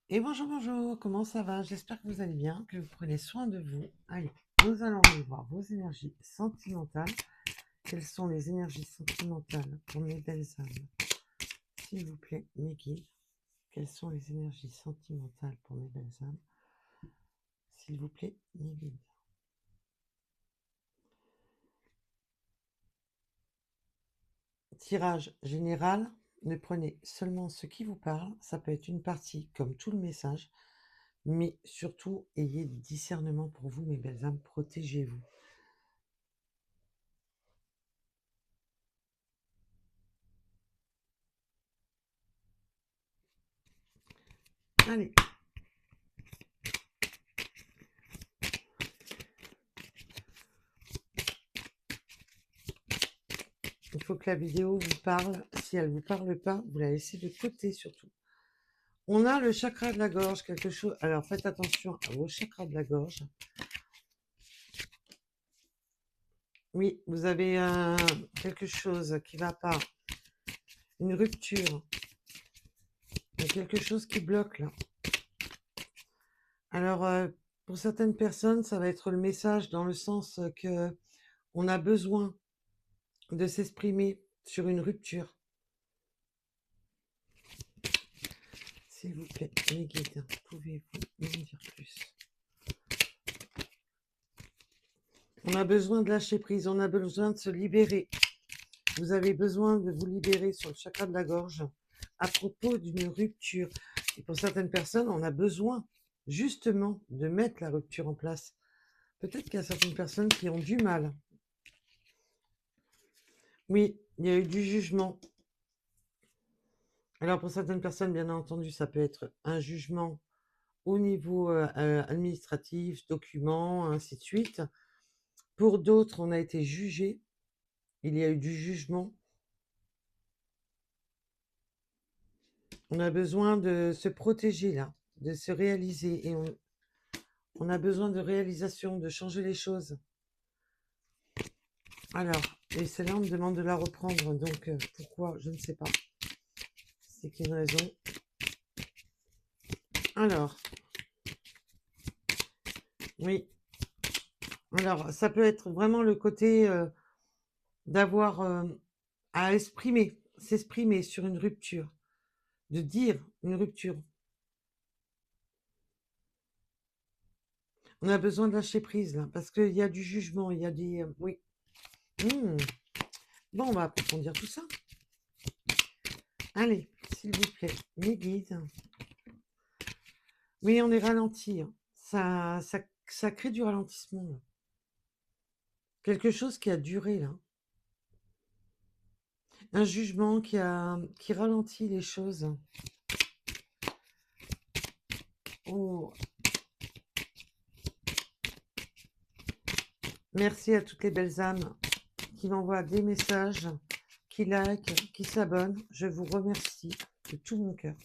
Et bonjour, bonjour, comment ça va? J'espère que vous allez bien, que vous prenez soin de vous. Allez, nous allons aller voir vos énergies sentimentales. Quelles sont les énergies sentimentales pour mes belles âmes? S'il vous plaît, mes guides, quelles sont les énergies sentimentales pour mes belles âmes? S'il vous plaît, mes guides. Tirage général, ne prenez seulement ce qui vous parle, ça peut être une partie comme tout le message, mais surtout ayez du discernement pour vous, mes belles âmes, protégez-vous. Allez, il faut que la vidéo vous parle. Si elle ne vous parle pas, vous la laissez de côté surtout. On a le chakra de la gorge, quelque chose. Alors faites attention à vos chakras de la gorge. Oui, vous avez quelque chose qui ne va pas. Une rupture. Il y a quelque chose qui bloque là. Alors pour certaines personnes, ça va être le message dans le sens que on a besoin de s'exprimer sur une rupture. S'il vous plaît, mes guides, pouvez-vous m'en dire plus? On a besoin de lâcher prise, on a besoin de se libérer. Vous avez besoin de vous libérer sur le chakra de la gorge à propos d'une rupture. Et pour certaines personnes, on a besoin justement de mettre la rupture en place. Peut-être qu'il y a certaines personnes qui ont du mal. Oui, il y a eu du jugement. Alors pour certaines personnes, bien entendu, ça peut être un jugement au niveau administratif, documents, ainsi de suite. Pour d'autres, on a été jugé. Il y a eu du jugement. On a besoin de se protéger là, de se réaliser. Et on a besoin de réalisation, de changer les choses. Alors, et celle-là, on me demande de la reprendre. Donc, pourquoi? Je ne sais pas. C'est qu'il y a une raison. Alors, oui. Alors, ça peut être vraiment le côté d'avoir à exprimer, s'exprimer sur une rupture, de dire une rupture. On a besoin de lâcher prise là, parce qu'il y a du jugement, il y a des... oui. Bon, on va approfondir tout ça. Allez, s'il vous plaît, mes guides. Oui, on est ralenti. Hein. Ça crée du ralentissement. Là. Quelque chose qui a duré là. Un jugement qui ralentit les choses. Oh. Merci à toutes les belles âmes qui m'envoient des messages, qui like, qui s'abonnent. Je vous remercie de tout mon cœur.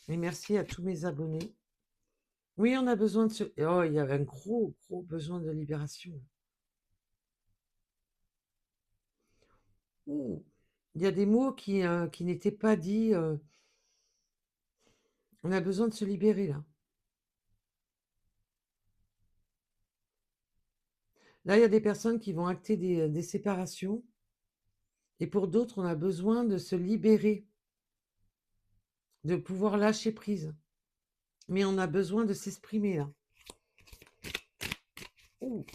Et merci à tous mes abonnés. Oui, on a besoin de ce... Oh, il y avait un gros besoin de libération. Ouh. Il y a des mots qui n'étaient pas dits. On a besoin de se libérer là. Là, il y a des personnes qui vont acter des séparations. Et pour d'autres, on a besoin de se libérer, de pouvoir lâcher prise. Mais on a besoin de s'exprimer là. Ouh.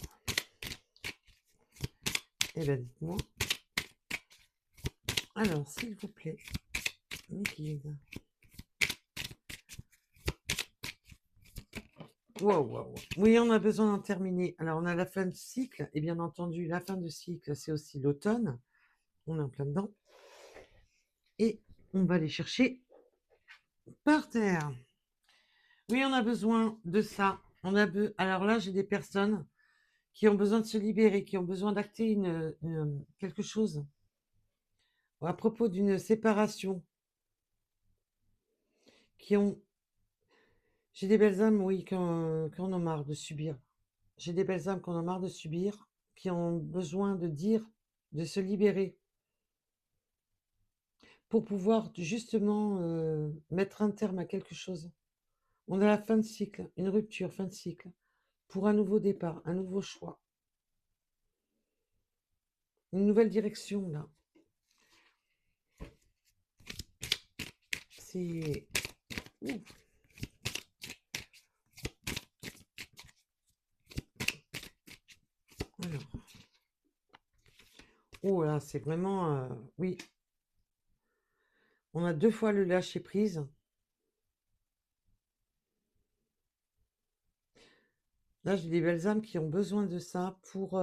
Eh bien, dites-moi. Alors, s'il vous plaît, mes guides. Wow. Oui, on a besoin d'en terminer. Alors, on a la fin de cycle. Et bien entendu, la fin de cycle, c'est aussi l'automne. On est en plein dedans. Et on va aller chercher par terre. Oui, on a besoin de ça. Alors là, j'ai des personnes qui ont besoin de se libérer, qui ont besoin d'acter quelque chose à propos d'une séparation, qui ont... J'ai des belles âmes, oui, qui en ont marre de subir. J'ai des belles âmes qui en ont marre de subir, qui ont besoin de dire, de se libérer. pour pouvoir justement mettre un terme à quelque chose. On a la fin de cycle, une rupture, fin de cycle, pour un nouveau départ, un nouveau choix, une nouvelle direction là. C'est... Ouh. Alors. Oh là, c'est vraiment... oui. On a 2 fois le lâcher prise. Là, j'ai des belles âmes qui ont besoin de ça pour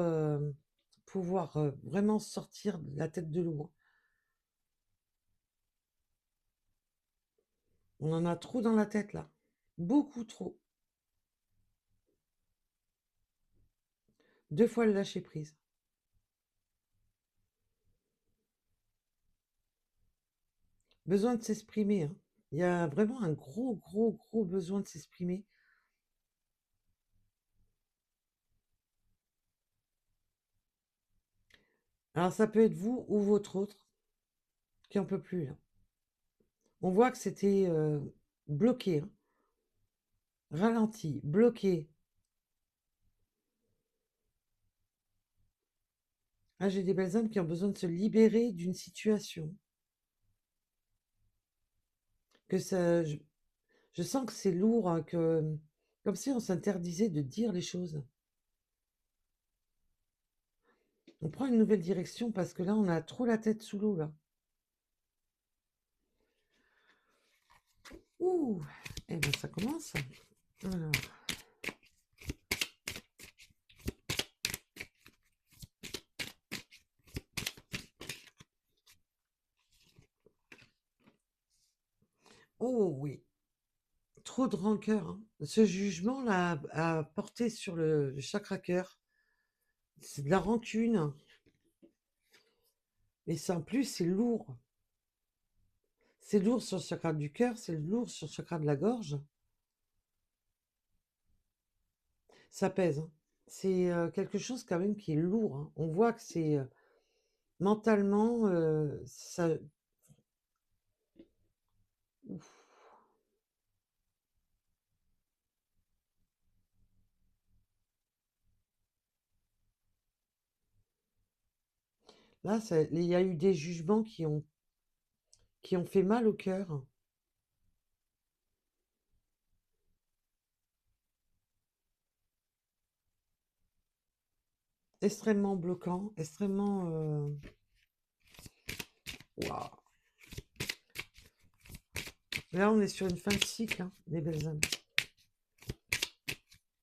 pouvoir vraiment sortir de la tête de l'eau. On en a trop dans la tête là. Beaucoup trop. 2 fois le lâcher prise. Besoin de s'exprimer, hein. Il y a vraiment un gros, gros, gros besoin de s'exprimer. Alors, ça peut être vous ou votre autre qui en peut plus, là. On voit que c'était bloqué, hein. Ralenti, bloqué. Ah, j'ai des belles âmes qui ont besoin de se libérer d'une situation. Que ça, je sens que c'est lourd, hein, comme si on s'interdisait de dire les choses. On prend une nouvelle direction parce que là, on a trop la tête sous l'eau, là. Ouh, eh bien, ça commence. Alors. Oh oui, trop de rancœur, hein. Ce jugement-là a porté sur le chakra cœur. C'est de la rancune. Et ça, en plus, c'est lourd. C'est lourd sur le chakra du cœur, c'est lourd sur le chakra de la gorge. Ça pèse, hein. C'est quelque chose quand même qui est lourd, hein. On voit que c'est mentalement, ça... Ouf. Là, il y a eu des jugements qui ont fait mal au cœur. Extrêmement bloquant, extrêmement... Waouh. Là, on est sur une fin de cycle, hein, les belles âmes.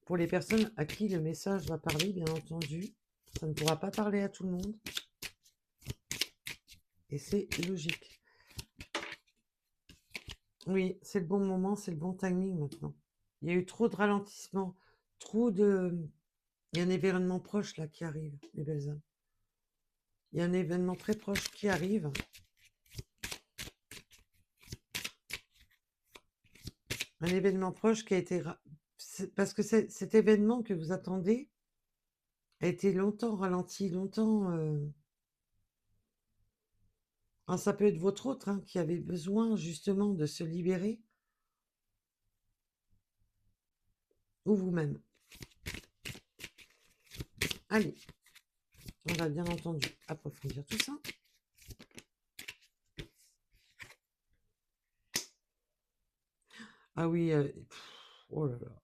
Pour les personnes à qui le message va parler, bien entendu, ça ne pourra pas parler à tout le monde. Et c'est logique. Oui, c'est le bon moment, c'est le bon timing maintenant. Il y a eu trop de ralentissement, trop de... Il y a un événement proche là qui arrive, les belles âmes. Il y a un événement très proche qui arrive. Un événement proche qui a été... Parce que cet événement que vous attendez a été longtemps ralenti, longtemps... Alors, ça peut être votre autre, hein, qui avait besoin justement de se libérer, ou vous-même. Allez, on va bien entendu approfondir tout ça. Ah oui, oh là là.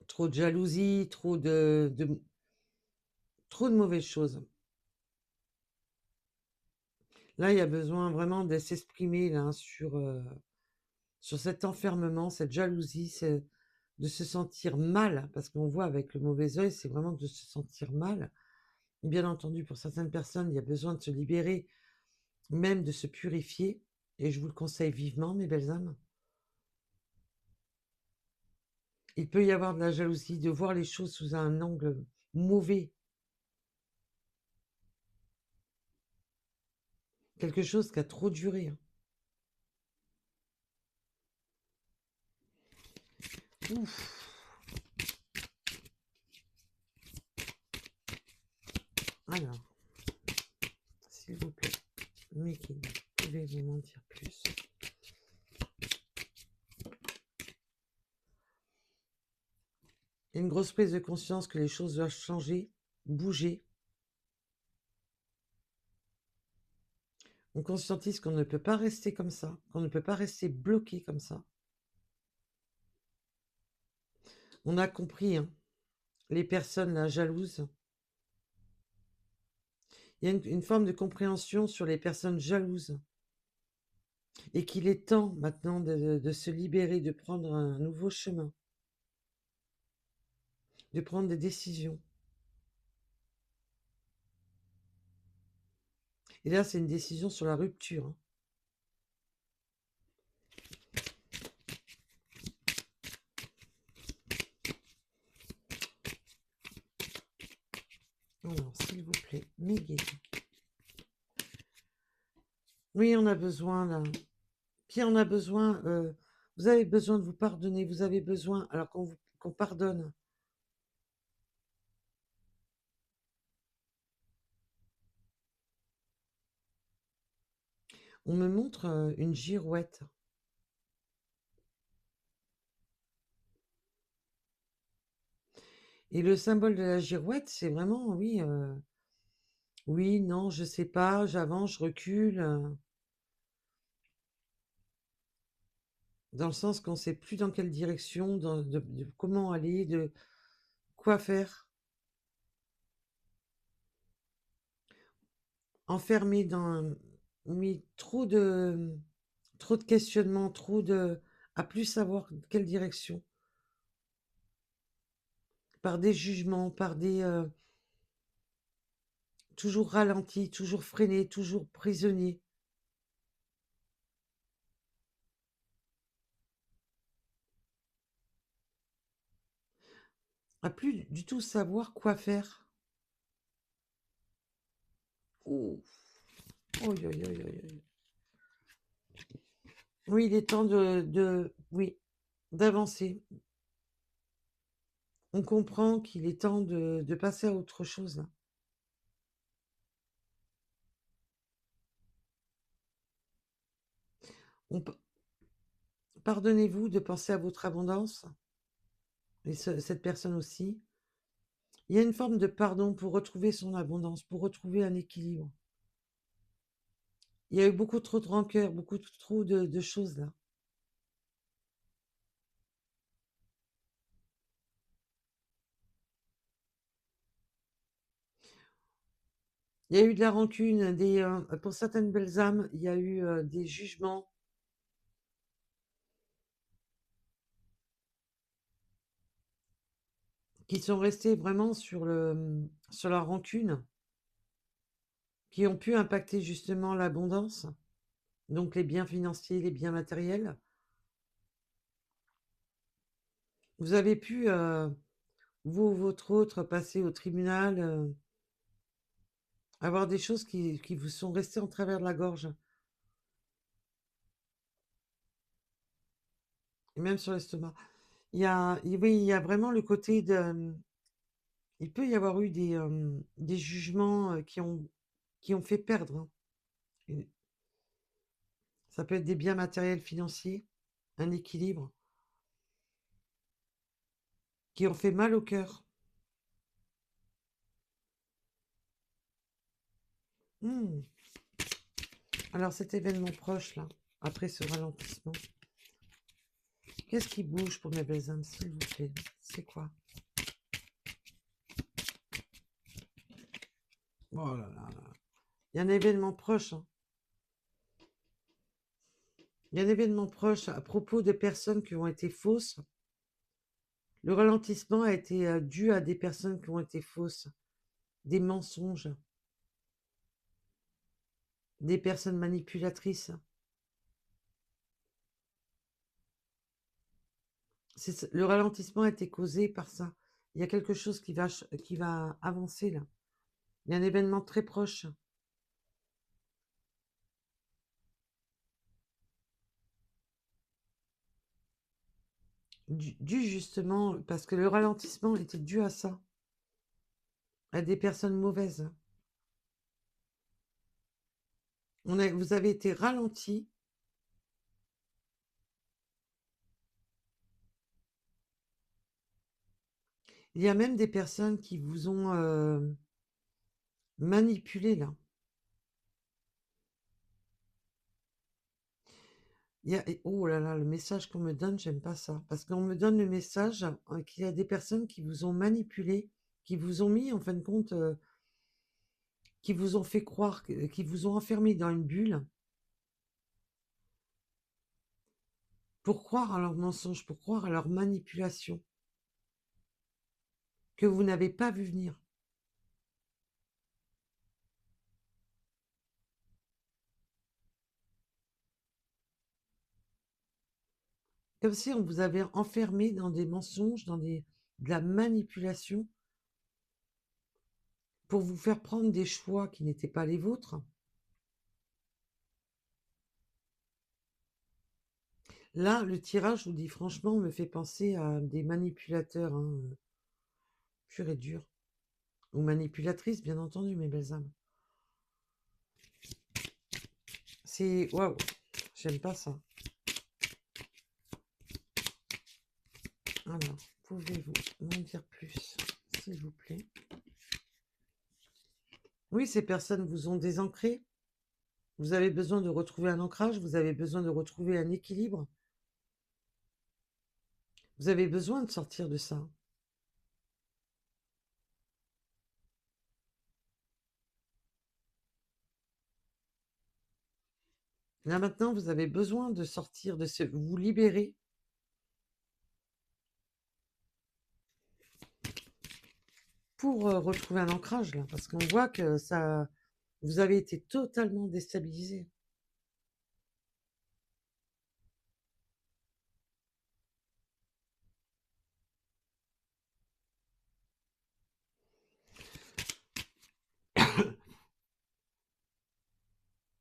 Trop de jalousie, trop de mauvaises choses. Là, il y a besoin vraiment de s'exprimer là, sur cet enfermement, cette jalousie, de se sentir mal, parce qu'on voit avec le mauvais œil, c'est vraiment de se sentir mal. Bien entendu, pour certaines personnes, il y a besoin de se libérer, même de se purifier, et je vous le conseille vivement, mes belles âmes. Il peut y avoir de la jalousie, de voir les choses sous un angle mauvais. Quelque chose qui a trop duré, hein. Ouf. Alors. s'il vous plaît, mais qui pouvez-vous m'en dire plus? Il y a une grosse prise de conscience que les choses doivent changer, bouger. On conscientise qu'on ne peut pas rester comme ça, qu'on ne peut pas rester bloqué comme ça. On a compris, hein, les personnes là, jalouses. Il y a une forme de compréhension sur les personnes jalouses. Et qu'il est temps maintenant de se libérer, de prendre un nouveau chemin, de prendre des décisions. Et là, c'est une décision sur la rupture, hein. Alors, s'il vous plaît, Miguel. Oui, on a besoin, là. Qui en a besoin? Vous avez besoin de vous pardonner. Vous avez besoin, alors qu'on pardonne. On me montre une girouette. Et le symbole de la girouette, c'est vraiment, oui, oui, non, je sais pas, j'avance, je recule. Dans le sens qu'on ne sait plus dans quelle direction, de comment aller, de quoi faire. Enfermé dans, oui, trop de questionnements, à plus savoir quelle direction. Par des jugements, par des, toujours ralenti, toujours freiné, toujours prisonnier. À plus du tout savoir quoi faire. Ouh. Oi, oi, oi, oi, oi. Oui, il est temps oui, d'avancer. On comprend qu'il est temps de passer à autre chose, là. On p- Pardonnez-vous de penser à votre abondance, et cette personne aussi. Il y a une forme de pardon pour retrouver son abondance, pour retrouver un équilibre. Il y a eu beaucoup trop de rancœur, beaucoup trop de choses là. Il y a eu de la rancune, pour certaines belles âmes, il y a eu des jugements qui sont restés vraiment sur la rancune, qui ont pu impacter justement l'abondance, donc les biens financiers, les biens matériels. Vous avez pu, vous ou votre autre, passer au tribunal, avoir des choses qui vous sont restées en travers de la gorge, et même sur l'estomac. Oui, il y a vraiment le côté de... Il peut y avoir eu des jugements qui ont fait perdre, hein. Et ça peut être des biens matériels financiers, un équilibre, qui ont fait mal au cœur. Hmm. Alors cet événement proche, là, après ce ralentissement, qu'est-ce qui bouge pour mes belles âmes, s'il vous plaît? C'est quoi? Oh là là là. Il y a un événement proche, hein. Il y a un événement proche à propos de personnes qui ont été fausses. Le ralentissement a été dû à des personnes qui ont été fausses, des mensonges, des personnes manipulatrices. Le ralentissement a été causé par ça. Il y a quelque chose qui va avancer là. Il y a un événement très proche. Dû justement, parce que le ralentissement était dû à ça, à des personnes mauvaises. Vous avez été ralenti. Il y a même des personnes qui vous ont manipulé là. Oh là là, le message qu'on me donne, j'aime pas ça. Parce qu'on me donne le message qu'il y a des personnes qui vous ont manipulé, qui vous ont mis, en fin de compte, qui vous ont fait croire, qui vous ont enfermé dans une bulle pour croire à leurs mensonges, pour croire à leur manipulation, que vous n'avez pas vu venir. Comme si on vous avait enfermé dans des mensonges, de la manipulation, pour vous faire prendre des choix qui n'étaient pas les vôtres. Là, le tirage, je vous dis franchement, me fait penser à des manipulateurs, hein, pur et dur. Ou manipulatrices, bien entendu, mes belles âmes. C'est... Waouh, j'aime pas ça. Alors, pouvez-vous m'en dire plus, s'il vous plaît? Oui, ces personnes vous ont désancré. Vous avez besoin de retrouver un ancrage, vous avez besoin de retrouver un équilibre. Vous avez besoin de sortir de ça. Là maintenant, vous avez besoin de sortir de ce... Vous libérer. Pour retrouver un ancrage, là. Parce qu'on voit que ça... Vous avez été totalement déstabilisé.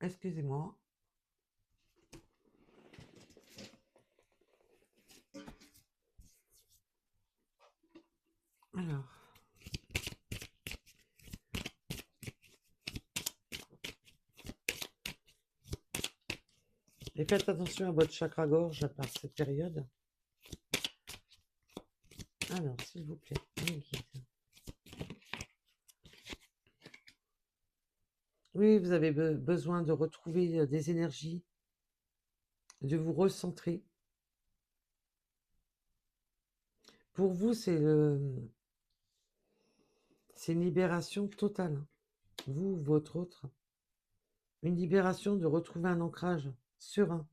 Excusez-moi. Alors. Et faites attention à votre chakra-gorge par cette période. Alors, s'il vous plaît, mes guides. Oui, vous avez besoin de retrouver des énergies, de vous recentrer. Pour vous, c'est une libération totale. Vous, votre autre. Une libération de retrouver un ancrage serein.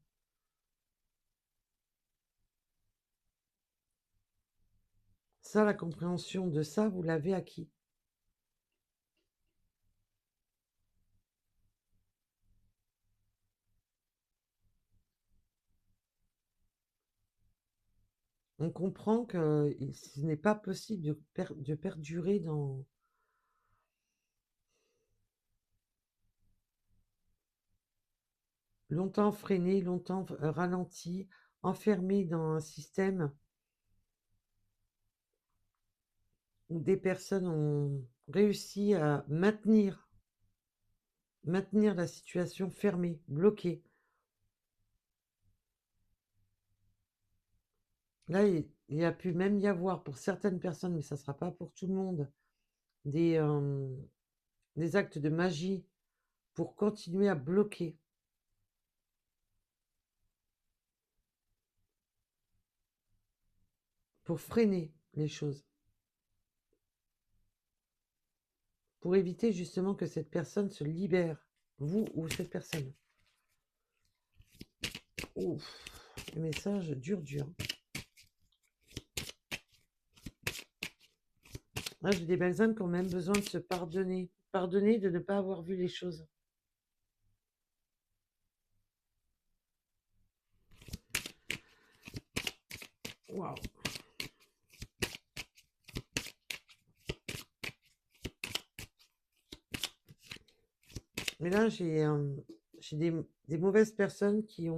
Ça, la compréhension de ça, vous l'avez acquis. On comprend que ce n'est pas possible de perdurer dans... longtemps freiné, longtemps ralenti, enfermé dans un système où des personnes ont réussi à maintenir la situation fermée, bloquée. Là, il y a pu même y avoir pour certaines personnes, mais ça ne sera pas pour tout le monde, des actes de magie pour continuer à bloquer. Pour freiner les choses. Pour éviter justement que cette personne se libère, vous ou cette personne. Ouf, le message dur. Là, j'ai des belles âmes qui ont même besoin de se pardonner. Pardonner de ne pas avoir vu les choses. Waouh. Mais là, j'ai des mauvaises personnes qui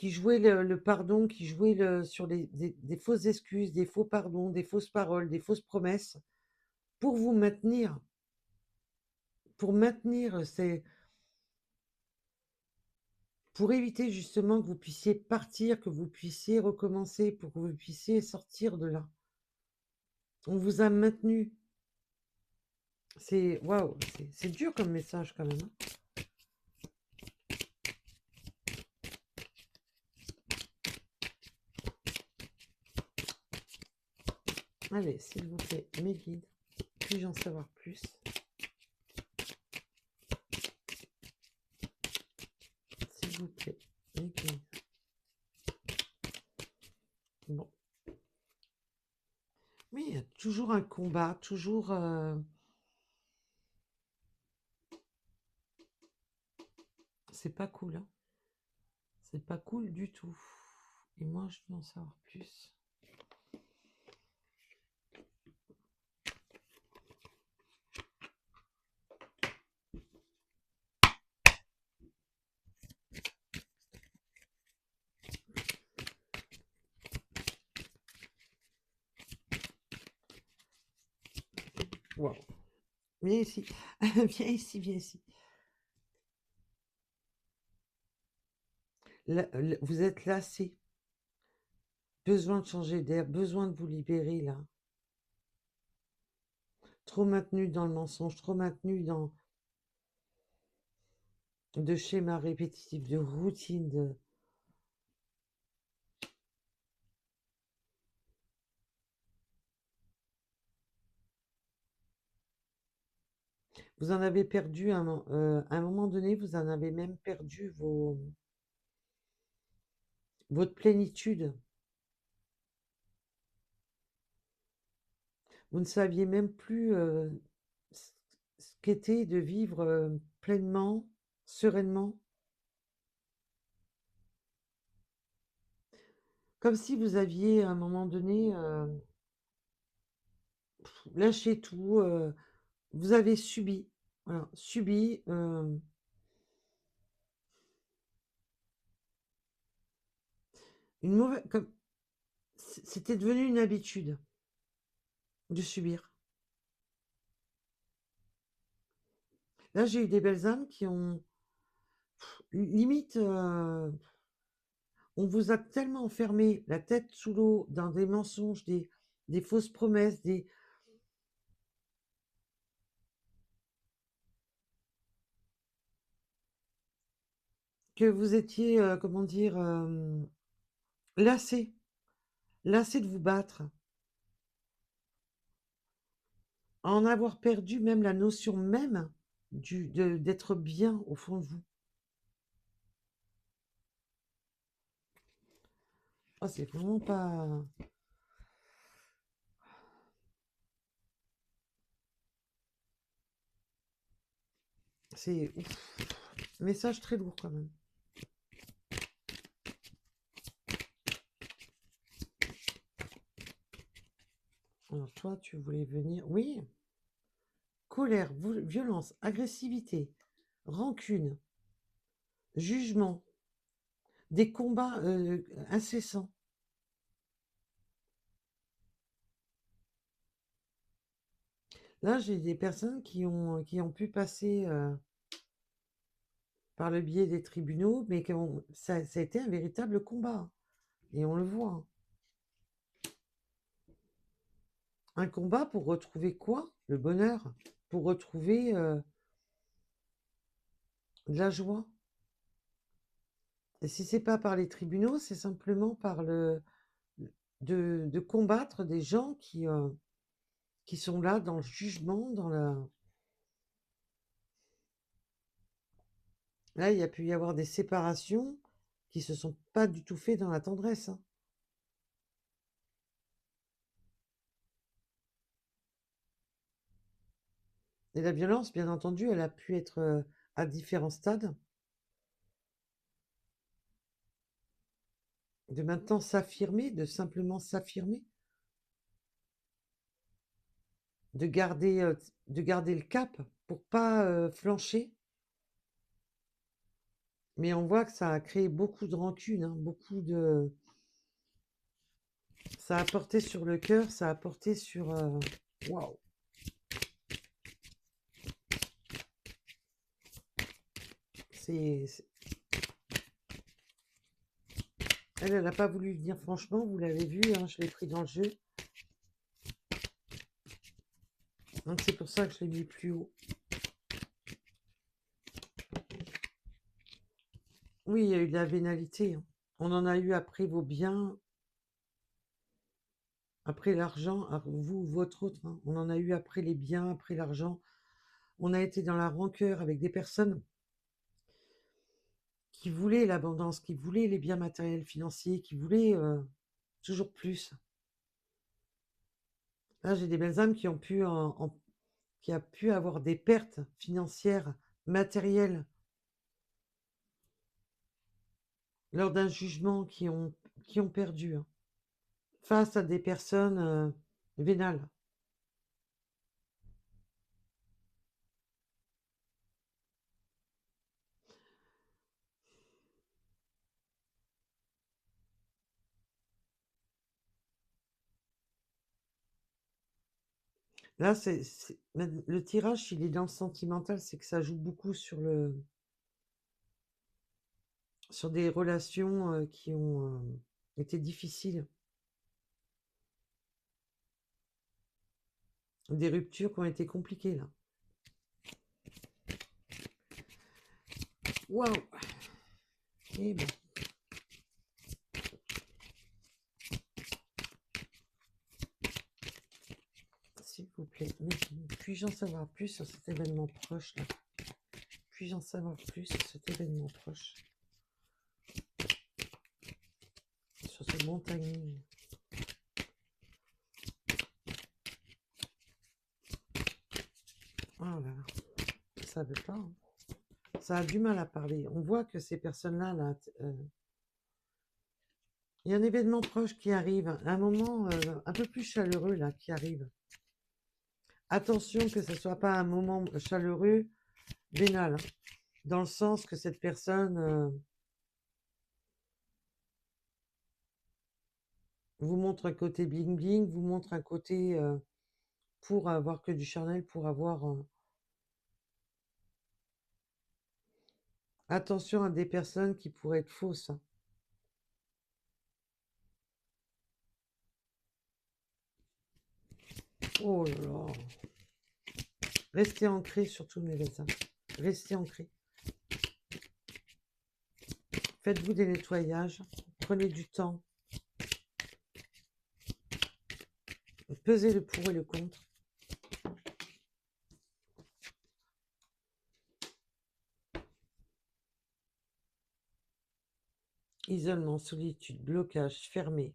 jouaient le pardon, qui jouaient sur des fausses excuses, des faux pardons, des fausses paroles, des fausses promesses, pour vous maintenir pour maintenir ces... Pour éviter justement que vous puissiez partir, que vous puissiez recommencer, pour que vous puissiez sortir de là. On vous a maintenu. C'est waouh, c'est dur comme message quand même, hein. Allez, s'il vous plaît, mes guides, puis-je en savoir plus? S'il vous plaît, mes guides. Bon. Oui, il y a toujours un combat, toujours... C'est pas cool, hein. C'est pas cool du tout. Et moi, je veux en savoir plus. Wow. Viens ici. Viens ici, viens ici. Vous êtes lassé. Besoin de changer d'air, besoin de vous libérer, là. Trop maintenu dans le mensonge, trop maintenu dans de schémas répétitifs, de routines, de... Vous en avez perdu à un moment donné, vous en avez même perdu votre plénitude. Vous ne saviez même plus ce qu'était de vivre pleinement, sereinement. Comme si vous aviez à un moment donné lâché tout, vous avez subi, voilà, subi une mauvaise... Comme... C'était devenu une habitude de subir. Là, j'ai eu des belles âmes qui ont... Limite, on vous a tellement enfermé la tête sous l'eau dans des mensonges, des fausses promesses, que vous étiez, comment dire, lassé, lassé de vous battre, à en avoir perdu même la notion même d'être bien au fond de vous. Oh, c'est vraiment pas... C'est... Message très lourd quand même. Alors toi, tu voulais venir... Oui. Colère, violence, agressivité, rancune, jugement, des combats incessants. Là, j'ai des personnes qui ont pu passer par le biais des tribunaux, mais ça a été un véritable combat. Et on le voit, hein. Un combat pour retrouver quoi? Le bonheur. Pour retrouver de la joie. Et si c'est pas par les tribunaux, c'est simplement par de combattre des gens qui sont là dans le jugement, dans la... Là, il y a pu y avoir des séparations qui se sont pas du tout faites dans la tendresse, hein. Et la violence, bien entendu, elle a pu être à différents stades. De maintenant s'affirmer, de simplement s'affirmer, de garder le cap pour pas flancher. Mais on voit que ça a créé beaucoup de rancune, hein, beaucoup de... Ça a porté sur le cœur, ça a porté sur... Waouh! Elle n'a pas voulu venir, franchement, vous l'avez vu, hein, je l'ai pris dans le jeu. Donc c'est pour ça que je l'ai mis plus haut. Oui, il y a eu de la vénalité, hein. On en a eu après vos biens, après l'argent, vous, votre autre, hein. On en a eu après les biens, après l'argent. On a été dans la rancœur avec des personnes qui voulaient l'abondance, qui voulaient les biens matériels, financiers, qui voulaient toujours plus. Là, j'ai des belles âmes qui ont pu qui a pu avoir des pertes financières, matérielles, lors d'un jugement qui ont perdu, hein, face à des personnes vénales. Là, le tirage, il est dans le sentimental, c'est que ça joue beaucoup sur des relations qui ont été difficiles, des ruptures qui ont été compliquées, là. Waouh! Eh ben, s'il vous plaît, puis-je en savoir plus sur cet événement proche, là? Puis-je en savoir plus sur cet événement proche? Sur ce bon timing. Oh là là, ça veut pas, hein. Ça a du mal à parler. On voit que ces personnes-là, là, il y a un événement proche qui arrive, un moment un peu plus chaleureux, là, qui arrive. Attention que ce ne soit pas un moment chaleureux, vénal, hein, dans le sens que cette personne vous montre un côté bling-bling, vous montre un côté pour avoir que du charnel, pour avoir... Attention à des personnes qui pourraient être fausses, hein. Oh là là. Restez ancrés, surtout mes belles âmes. Restez ancrés. Faites-vous des nettoyages. Prenez du temps. Pesez le pour et le contre. Isolement, solitude, blocage, fermé.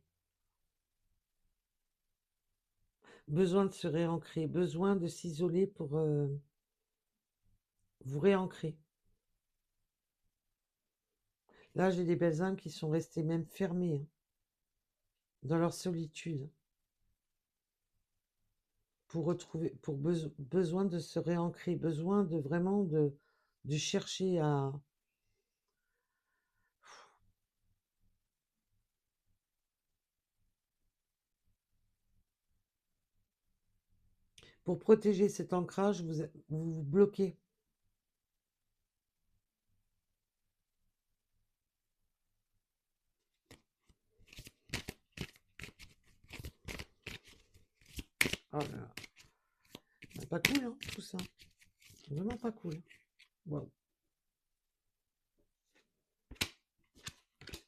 Besoin de se réancrer, besoin de s'isoler pour vous réancrer. Là, j'ai des belles âmes qui sont restées même fermées, hein, dans leur solitude, pour retrouver, pour besoin de se réancrer, besoin de vraiment de chercher à... Pour protéger cet ancrage, vous vous bloquez. Oh là là. C'est pas cool, hein, tout ça. Vraiment pas cool. Wow.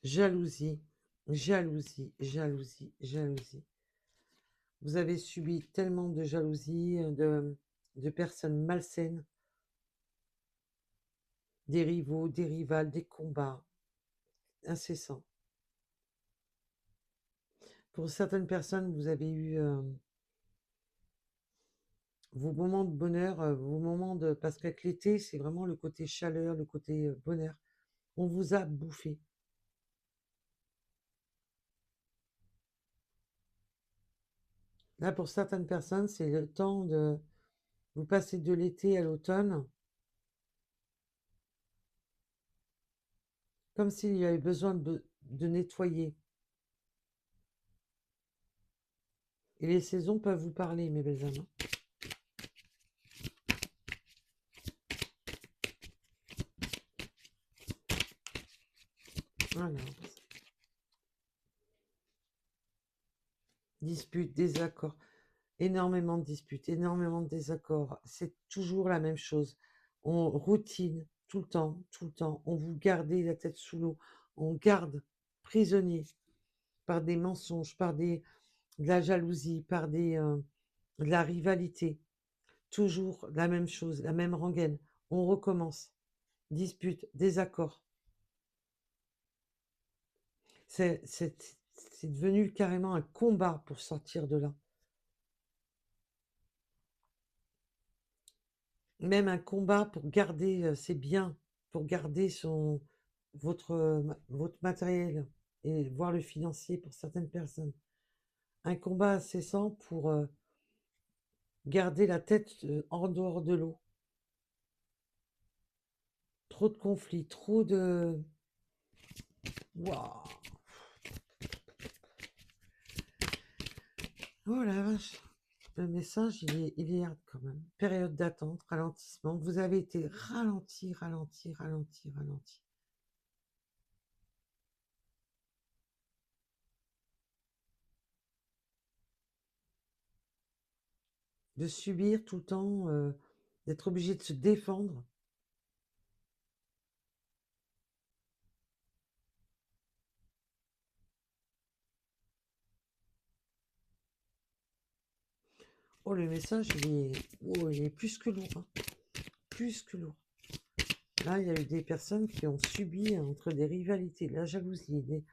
Jalousie, jalousie, jalousie, jalousie. Vous avez subi tellement de jalousie, de personnes malsaines, des rivaux, des rivales, des combats incessants. Pour certaines personnes, vous avez eu vos moments de bonheur, vos moments de... Parce qu'avec l'été, c'est vraiment le côté chaleur, le côté bonheur. On vous a bouffé. Là, pour certaines personnes, c'est le temps de... Vous passez de l'été à l'automne, comme s'il y avait besoin de nettoyer. Et les saisons peuvent vous parler, mes belles âmes, hein. Alors, disputes, désaccords, énormément de disputes, énormément de désaccords. C'est toujours la même chose. On routine tout le temps. On vous gardez la tête sous l'eau. On garde prisonnier par des mensonges, de la jalousie, de la rivalité. Toujours la même chose, la même rengaine. On recommence. Dispute, désaccord. C'est devenu carrément un combat pour sortir de là. Même un combat pour garder ses biens, pour garder votre matériel et voir le financier pour certaines personnes. Un combat incessant pour garder la tête en dehors de l'eau. Trop de conflits, trop de... Waouh! Oh la vache! Le message, il est hard quand même. Période d'attente, ralentissement. Vous avez été ralenti. De subir tout le temps, d'être obligé de se défendre. Oh, le message, il est plus que lourd, hein. Plus que lourd. Là, il y a eu des personnes qui ont subi entre des rivalités, de la jalousie.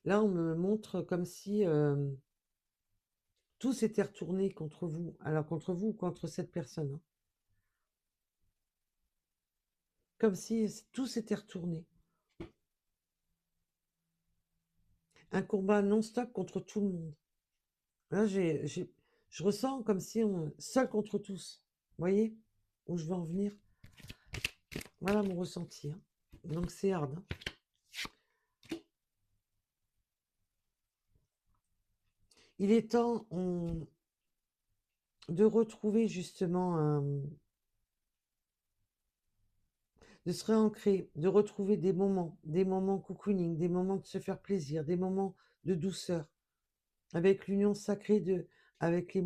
Là, on me montre comme si tout s'était retourné contre vous. Alors, contre vous ou contre cette personne, hein. Comme si tout s'était retourné. Un combat non-stop contre tout le monde. Là, je ressens comme si on seul contre tous. Vous voyez où je veux en venir? Voilà mon ressenti, hein. Donc c'est hard, hein. Il est temps de retrouver justement de se réancrer, de retrouver des moments cocooning, des moments de se faire plaisir, des moments de douceur, avec l'union sacrée avec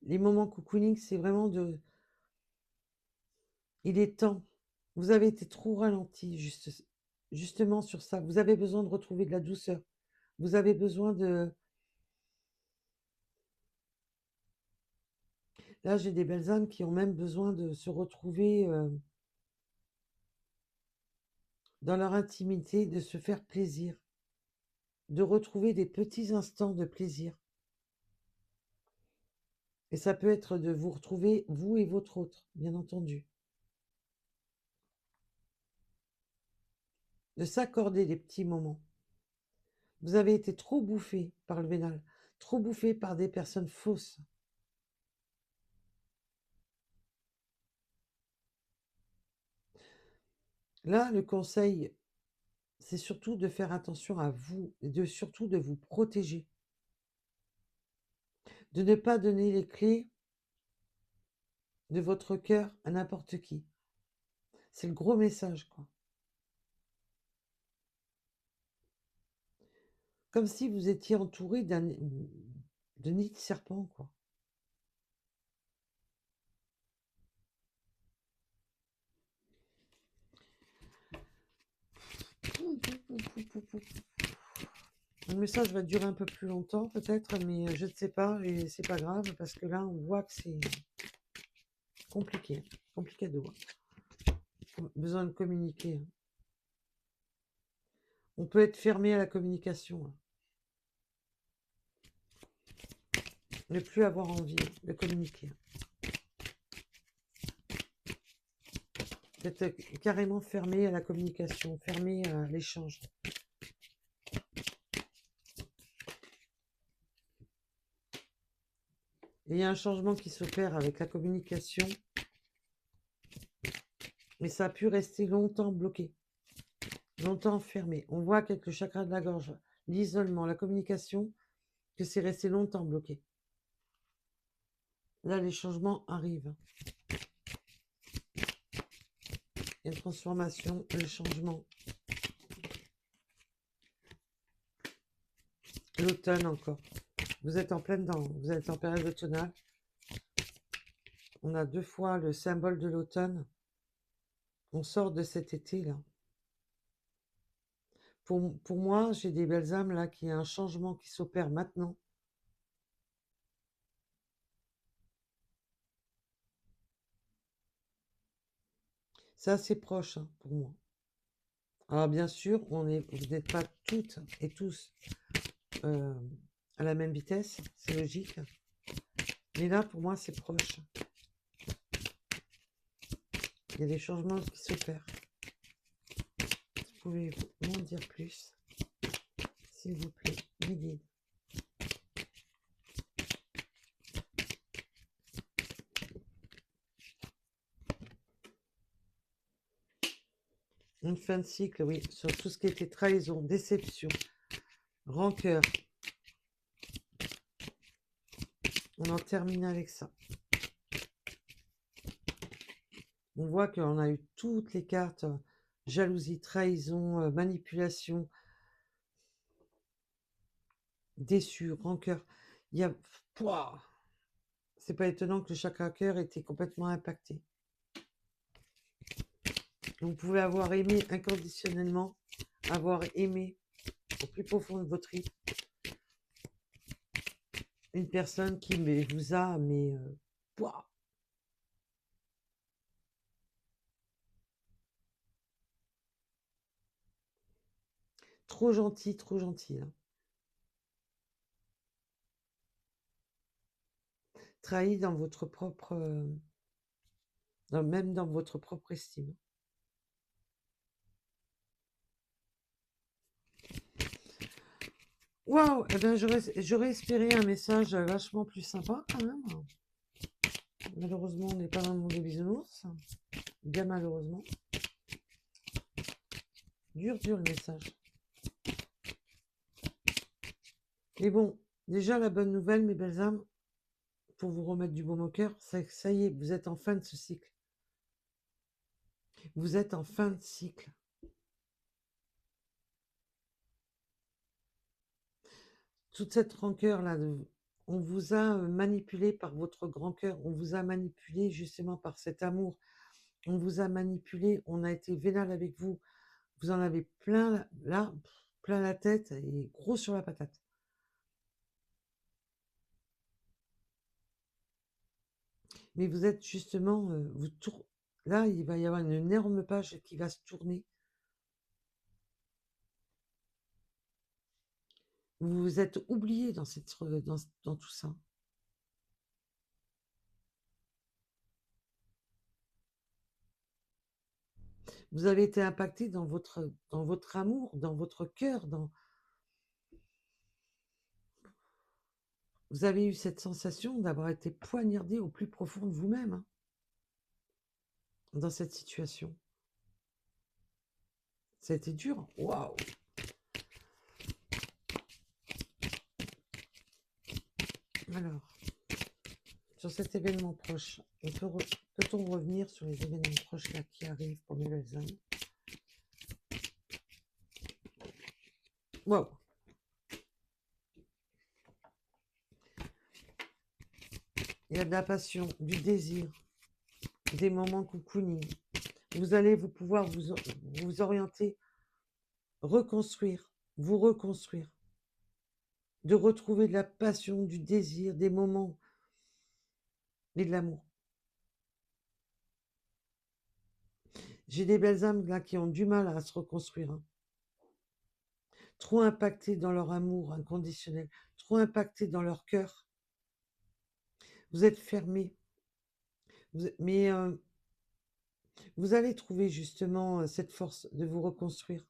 les moments cocooning, c'est vraiment il est temps. Vous avez été trop ralenti, justement sur ça. Vous avez besoin de retrouver de la douceur. Vous avez besoin de... Là, j'ai des belles âmes qui ont même besoin de se retrouver dans leur intimité, de se faire plaisir, de retrouver des petits instants de plaisir. Et ça peut être de vous retrouver, vous et votre autre, bien entendu. De s'accorder des petits moments. Vous avez été trop bouffé par le vénal, trop bouffé par des personnes fausses. Là, le conseil, c'est surtout de faire attention à vous, et surtout de vous protéger. De ne pas donner les clés de votre cœur à n'importe qui. C'est le gros message, quoi. Comme si vous étiez entouré de nids de serpents, quoi. Le message va durer un peu plus longtemps, peut-être, mais je ne sais pas, et c'est pas grave, parce que là, on voit que c'est compliqué, compliqué de voir. Besoin de communiquer. On peut être fermé à la communication. Ne plus avoir envie de communiquer. D'être carrément fermé à la communication, fermé à l'échange. Et il y a un changement qui s'opère avec la communication, mais ça a pu rester longtemps bloqué, longtemps fermé. On voit avec le chakra de la gorge, l'isolement, la communication, que c'est resté longtemps bloqué. Là, les changements arrivent. Il y a une transformation, le changement. L'automne encore. Vous êtes en pleine dent, vous êtes en période automnale. On a 2 fois le symbole de l'automne. On sort de cet été là. Pour moi, j'ai des belles âmes là, qu'il y a un changement qui s'opère maintenant. C'est assez proche hein, pour moi. Alors bien sûr, vous n'êtes pas toutes et tous à la même vitesse, c'est logique. Mais là, pour moi, c'est proche. Il y a des changements qui s'opèrent. Vous pouvez m'en dire plus, s'il vous plaît, mes guides. Une fin de cycle, oui, sur tout ce qui était trahison, déception, rancœur. On en termine avec ça. On voit qu'on a eu toutes les cartes, jalousie, trahison, manipulation, déçu, rancœur. Il y a... Pouah, c'est pas étonnant que le chakra cœur était complètement impacté. Vous pouvez avoir aimé inconditionnellement, avoir aimé au plus profond de votre être une personne qui vous a, pouah, trop gentil, trop gentil. Hein. Trahi dans votre propre... même dans votre propre estime. Waouh, eh ben j'aurais espéré un message vachement plus sympa quand même. Malheureusement, on n'est pas dans le monde des bisounours. Bien malheureusement. Dur, dur le message. Mais bon, déjà la bonne nouvelle, mes belles âmes, pour vous remettre du baume au cœur, c'est que ça y est, vous êtes en fin de ce cycle. Vous êtes en fin de cycle. Toute cette rancœur-là, on vous a manipulé par votre grand cœur, on vous a manipulé justement par cet amour, on vous a manipulé, on a été vénal avec vous, vous en avez plein là, plein la tête et gros sur la patate. Mais vous êtes justement, là, il va y avoir une énorme page qui va se tourner. Vous vous êtes oublié dans tout ça. Vous avez été impacté dans votre amour, dans votre cœur, vous avez eu cette sensation d'avoir été poignardé au plus profond de vous-même hein, dans cette situation. Ça a été dur. Waouh! Alors, sur cet événement proche, peut-on revenir sur les événements proches là qui arrivent pour mes belles âmes? Waouh! Il y a de la passion, du désir, des moments cocooning. Vous allez pouvoir vous orienter, reconstruire, vous reconstruire, de retrouver de la passion, du désir, des moments et de l'amour. J'ai des belles âmes là qui ont du mal à se reconstruire. Hein. Trop impactées dans leur amour inconditionnel, trop impactées dans leur cœur. Vous êtes fermés. Mais vous allez trouver justement cette force de vous reconstruire.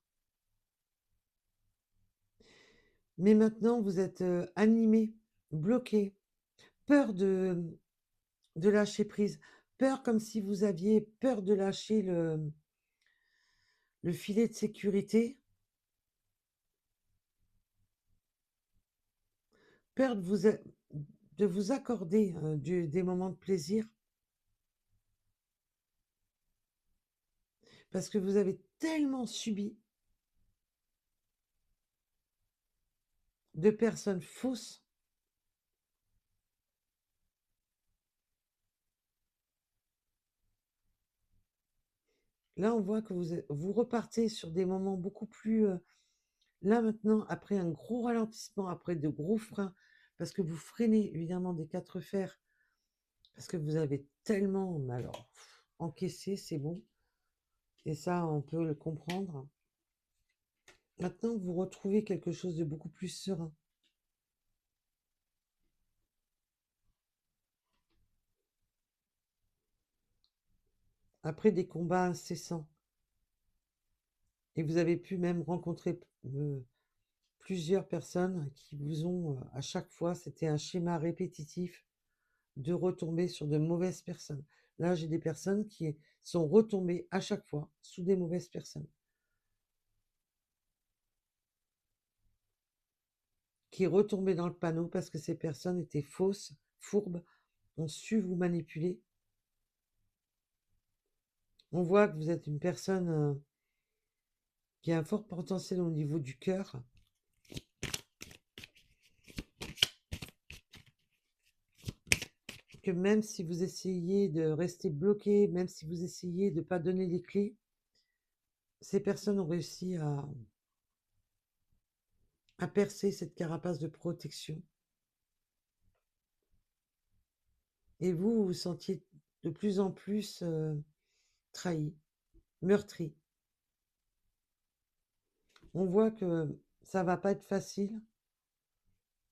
Mais maintenant, vous êtes animés, bloqués, peur de lâcher prise, peur comme si vous aviez peur de lâcher le filet de sécurité, peur de vous accorder des moments de plaisir parce que vous avez tellement subi de personnes fausses. Là, on voit que vous repartez sur des moments beaucoup plus... là, maintenant, après un gros ralentissement, après de gros freins, parce que vous freinez évidemment des quatre fers, parce que vous avez tellement, mais alors, encaissé, c'est bon. Et ça, on peut le comprendre. Maintenant, vous retrouvez quelque chose de beaucoup plus serein. Après des combats incessants. Et vous avez pu même rencontrer plusieurs personnes qui vous ont, à chaque fois, c'était un schéma répétitif de retomber sur de mauvaises personnes. Là, j'ai des personnes qui sont retombées à chaque fois sous des mauvaises personnes, qui retombaient dans le panneau parce que ces personnes étaient fausses, fourbes, ont su vous manipuler. On voit que vous êtes une personne qui a un fort potentiel au niveau du cœur. Que même si vous essayez de rester bloqué, même si vous essayez de ne pas donner les clés, ces personnes ont réussi à percer cette carapace de protection. Et vous vous sentiez de plus en plus trahi, meurtri. On voit que ça va pas être facile,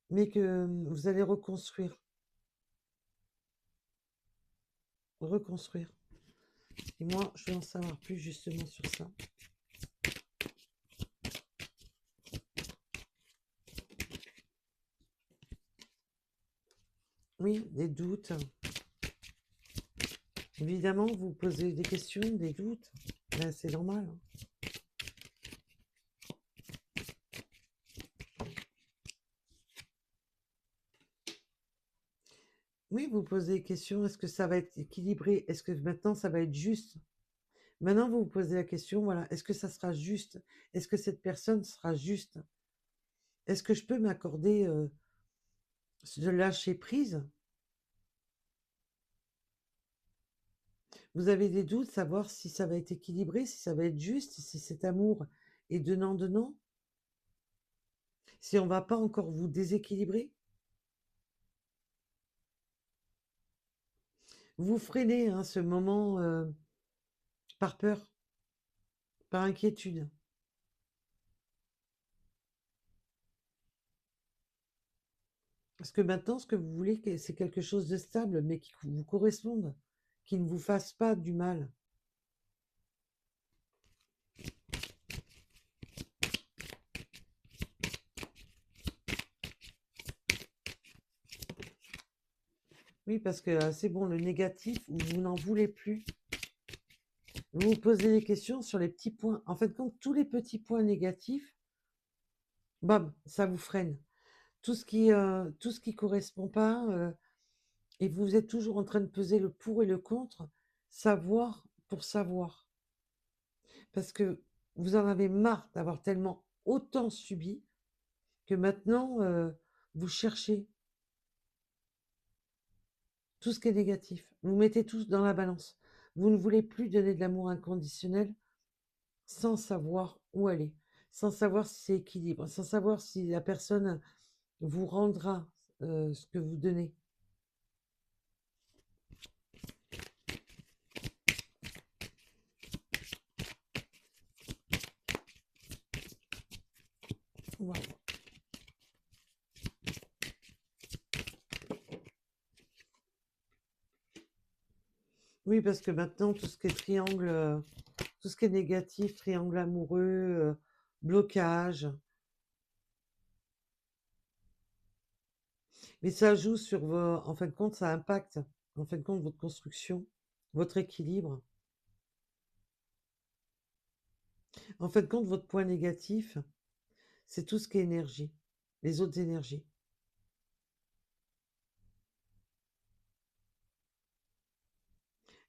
mais que vous allez reconstruire. Reconstruire. Et moi, je veux en savoir plus justement sur ça. Oui, des doutes. Évidemment, vous posez des questions, des doutes. Ben, c'est normal. Oui, vous posez des questions. Est-ce que ça va être équilibré? Est-ce que maintenant, ça va être juste? Maintenant, vous vous posez la question, voilà, est-ce que ça sera juste? Est-ce que cette personne sera juste? Est-ce que je peux m'accorder de lâcher prise? Vous avez des doutes, savoir si ça va être équilibré, si ça va être juste, si cet amour est donnant-donnant, si on va pas encore vous déséquilibrer. Vous freinez hein, ce moment par peur, par inquiétude. Parce que maintenant, ce que vous voulez, c'est quelque chose de stable, mais qui vous corresponde, qui ne vous fasse pas du mal. Oui, parce que c'est bon, le négatif, vous n'en voulez plus. Vous vous posez des questions sur les petits points. En fait, quand tous les petits points négatifs, bam, ça vous freine. Tout ce qui correspond pas, et vous êtes toujours en train de peser le pour et le contre, savoir pour savoir. Parce que vous en avez marre d'avoir tellement autant subi que maintenant, vous cherchez tout ce qui est négatif. Vous mettez tout dans la balance. Vous ne voulez plus donner de l'amour inconditionnel sans savoir où aller, sans savoir si c'est équilibre, sans savoir si la personne vous rendra ce que vous donnez. Voilà. Oui, parce que maintenant, tout ce qui est triangle, tout ce qui est négatif, triangle amoureux, blocage, mais ça joue sur vos... En fin de compte, ça impacte, en fin de compte, votre construction, votre équilibre. En fin de compte, votre point négatif, c'est tout ce qui est énergie, les autres énergies.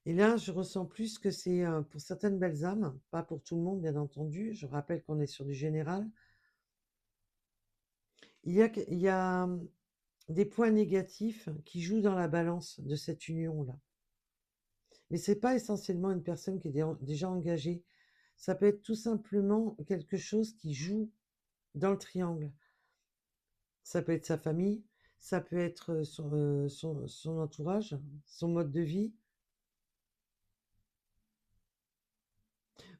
Et là, je ressens plus que c'est pour certaines belles âmes, pas pour tout le monde, bien entendu. Je rappelle qu'on est sur du général. Il y a des points négatifs qui jouent dans la balance de cette union-là. Mais c'est pas essentiellement une personne qui est déjà engagée. Ça peut être tout simplement quelque chose qui joue dans le triangle. Ça peut être sa famille, ça peut être son entourage, son mode de vie.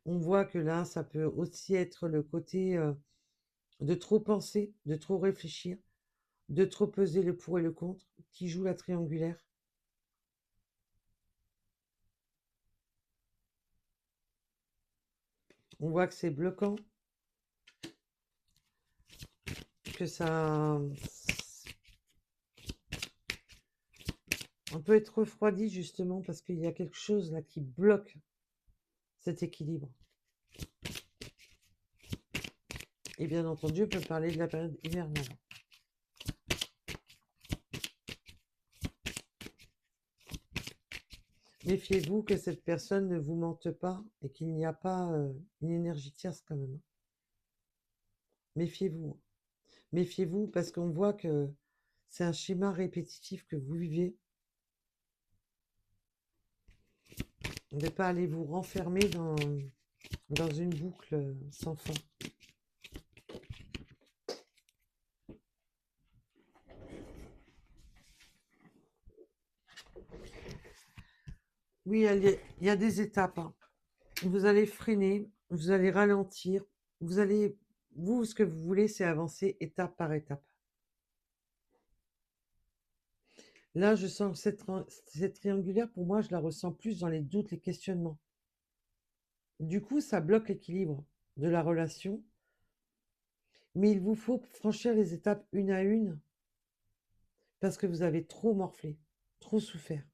On voit que là, ça peut aussi être le côté de trop penser, de trop réfléchir, de trop peser le pour et le contre, qui joue la triangulaire. On voit que c'est bloquant, que ça... On peut être refroidi justement parce qu'il y a quelque chose là qui bloque cet équilibre. Et bien entendu, on peut parler de la période hivernale. Méfiez-vous que cette personne ne vous mente pas et qu'il n'y a pas une énergie tierce quand même. Méfiez-vous. Méfiez-vous parce qu'on voit que c'est un schéma répétitif que vous vivez. Ne pas aller vous renfermer dans une boucle sans fin. Oui, il y a des étapes, hein. Vous allez freiner, vous allez ralentir, vous, ce que vous voulez, c'est avancer étape par étape. Là, je sens que cette triangulaire, pour moi, je la ressens plus dans les doutes, les questionnements. Du coup, ça bloque l'équilibre de la relation, mais il vous faut franchir les étapes une à une parce que vous avez trop morflé, trop souffert.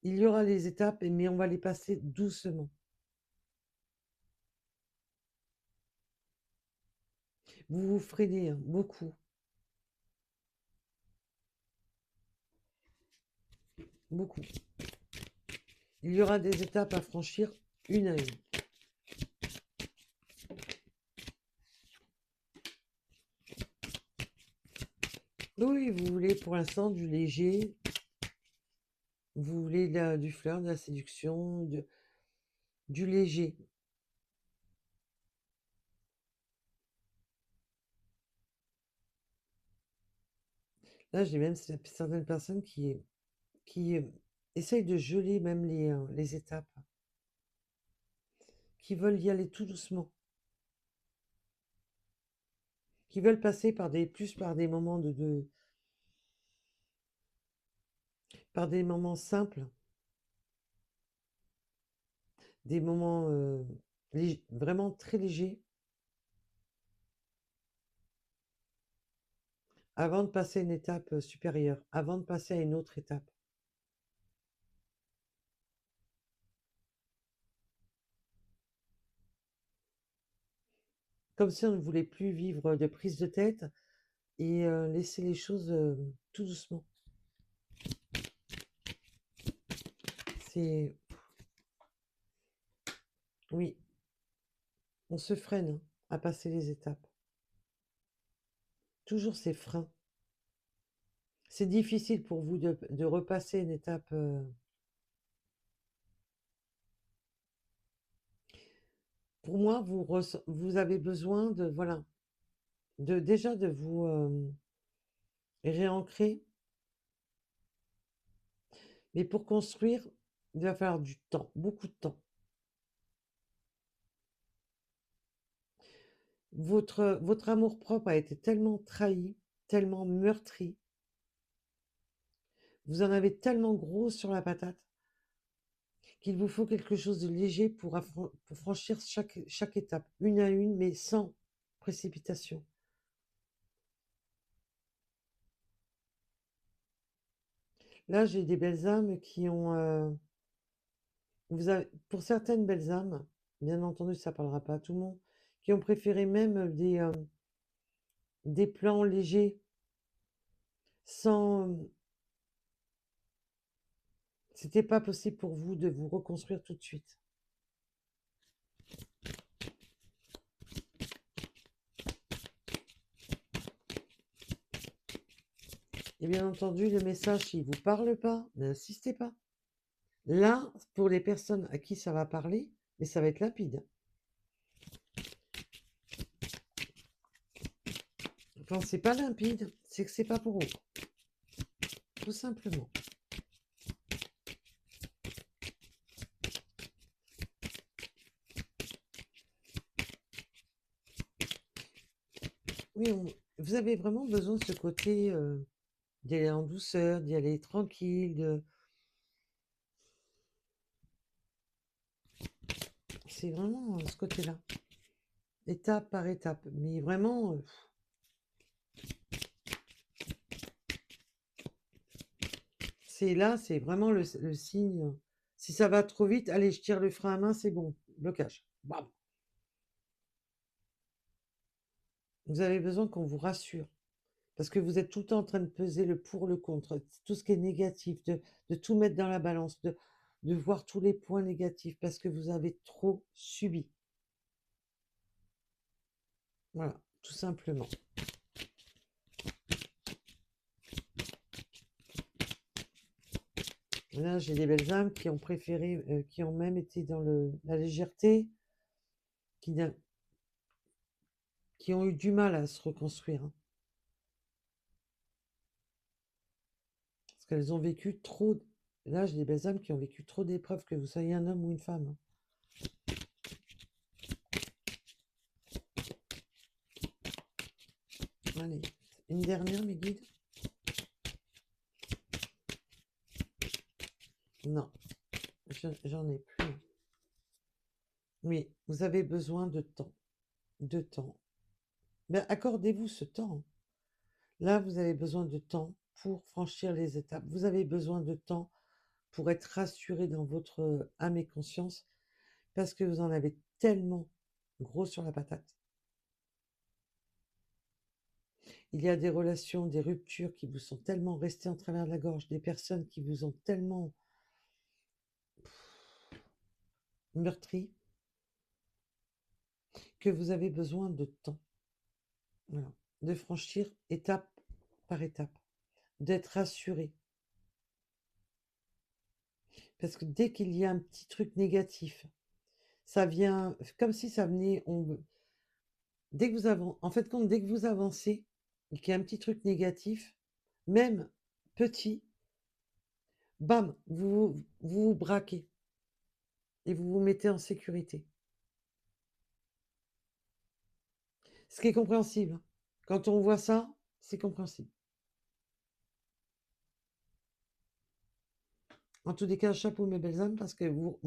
Il y aura les étapes, mais on va les passer doucement. Vous vous freinez hein, beaucoup, beaucoup. Il y aura des étapes à franchir une à une. Oui, vous voulez pour l'instant du léger, vous voulez du flirt, de la séduction, du léger. Là, j'ai même certaines personnes qui essayent de geler même les étapes, qui veulent y aller tout doucement, qui veulent passer par des moments par des moments simples, des moments vraiment très légers, avant de passer à une étape supérieure, avant de passer à une autre étape. Comme si on ne voulait plus vivre de prise de tête et laisser les choses tout doucement. C'est... Oui, on se freine hein, à passer les étapes. Toujours ces freins. C'est difficile pour vous de repasser une étape. Pour moi, vous avez besoin de, voilà, déjà de vous réancrer. Mais pour construire, il va falloir du temps, beaucoup de temps. Votre amour-propre a été tellement trahi, tellement meurtri. Vous en avez tellement gros sur la patate qu'il vous faut quelque chose de léger pour franchir chaque étape, une à une, mais sans précipitation. Là, j'ai des belles âmes qui ont... pour certaines belles âmes, bien entendu, ça ne parlera pas à tout le monde, qui ont préféré même des plans légers, sans, C'était pas possible pour vous de vous reconstruire tout de suite. Et bien entendu, le message, s'il ne vous parle pas, n'insistez pas. Là, pour les personnes à qui ça va parler, mais ça va être limpide. Quand c'est pas limpide, c'est que c'est pas pour vous. Tout simplement. Oui, vous avez vraiment besoin de ce côté d'y aller en douceur, d'y aller tranquille. C'est vraiment ce côté-là. Étape par étape. Mais vraiment, c'est là, c'est vraiment le signe. Si ça va trop vite, allez, je tire le frein à main, c'est bon. Blocage. Bam. Vous avez besoin qu'on vous rassure. Parce que vous êtes tout le temps en train de peser le pour, le contre, tout ce qui est négatif, de tout mettre dans la balance, de voir tous les points négatifs, parce que vous avez trop subi. Voilà, tout simplement. Là, j'ai des belles âmes qui ont préféré, qui ont même été dans la légèreté, qui ont eu du mal à se reconstruire, hein. Parce qu'elles ont vécu trop. Là, j'ai des belles âmes qui ont vécu trop d'épreuves, que vous soyez un homme ou une femme, hein. Allez, une dernière, mes guides. Non, j'en ai plus. Oui, vous avez besoin de temps. De temps. Ben, accordez-vous ce temps. Là, vous avez besoin de temps pour franchir les étapes. Vous avez besoin de temps pour être rassuré dans votre âme et conscience parce que vous en avez tellement gros sur la patate. Il y a des relations, des ruptures qui vous sont tellement restées en travers de la gorge, des personnes qui vous ont tellement meurtri que vous avez besoin de temps. Voilà. De franchir étape par étape, d'être rassuré. Parce que dès qu'il y a un petit truc négatif, ça vient comme si ça venait. Dès que vous dès que vous avancez et qu'il y a un petit truc négatif, même petit, bam, vous braquez et vous vous mettez en sécurité. Ce qui est compréhensible, hein. Quand on voit ça, c'est compréhensible. En tous les cas, chapeau mes belles âmes, parce que vous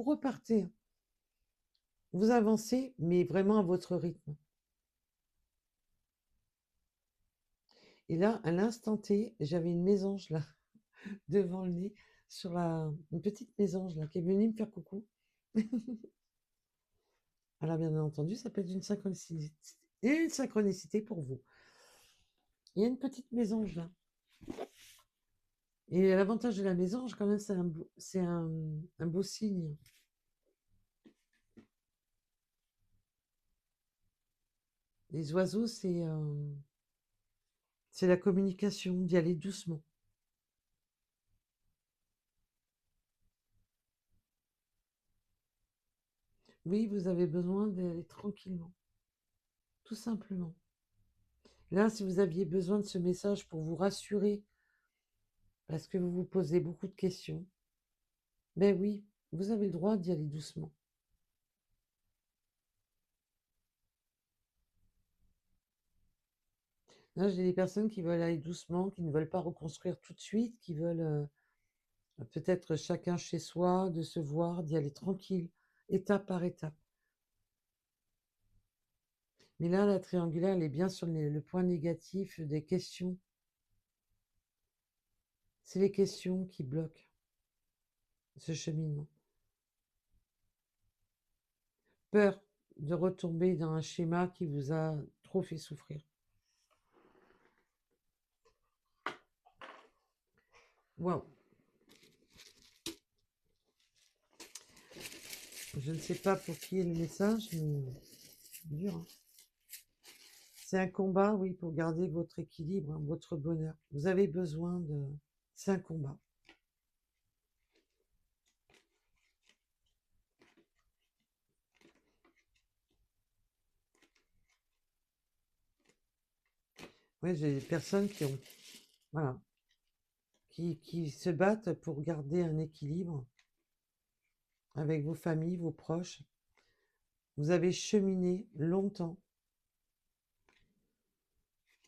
repartez, hein. Vous avancez, mais vraiment à votre rythme. Et là, à l'instant T, j'avais une mésange là, devant le nez, une petite mésange là, qui est venue me faire coucou. Alors, bien entendu, ça peut être une synchronicité pour vous. Il y a une petite mésange là. Et l'avantage de la mésange, quand même, c'est un beau signe. Les oiseaux, c'est la communication, d'y aller doucement. Oui, vous avez besoin d'aller tranquillement, tout simplement. Là, si vous aviez besoin de ce message pour vous rassurer, parce que vous vous posez beaucoup de questions, ben oui, vous avez le droit d'y aller doucement. Là, j'ai des personnes qui veulent aller doucement, qui ne veulent pas reconstruire tout de suite, qui veulent peut-être chacun chez soi, de se voir, d'y aller tranquille, étape par étape. Mais là, la triangulaire, elle est bien sur le point négatif des questions. C'est les questions qui bloquent ce cheminement. Peur de retomber dans un schéma qui vous a trop fait souffrir. Waouh! Je ne sais pas pour qui est le message, mais c'est dur, hein. C'est un combat, oui, pour garder votre équilibre, hein, votre bonheur. Vous avez besoin de... C'est un combat. Oui, j'ai des personnes qui ont... Voilà. Qui se battent pour garder un équilibre avec vos familles, vos proches. Vous avez cheminé longtemps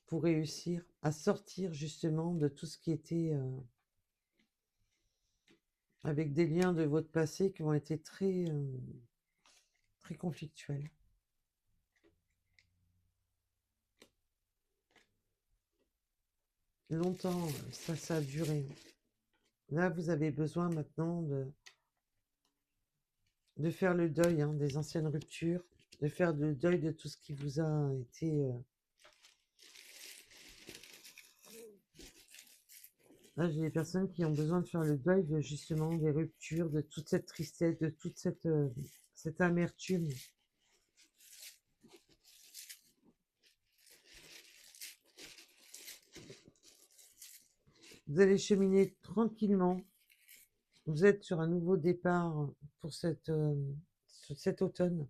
pour réussir à sortir justement de tout ce qui était avec des liens de votre passé qui ont été très, très conflictuels. Longtemps, ça a duré. Là, vous avez besoin maintenant de faire le deuil, hein, des anciennes ruptures, de faire le deuil de tout ce qui vous a été... Là, j'ai des personnes qui ont besoin de faire le deuil justement des ruptures, de toute cette tristesse, de toute cette amertume. Vous allez cheminer tranquillement. Vous êtes sur un nouveau départ pour cet automne.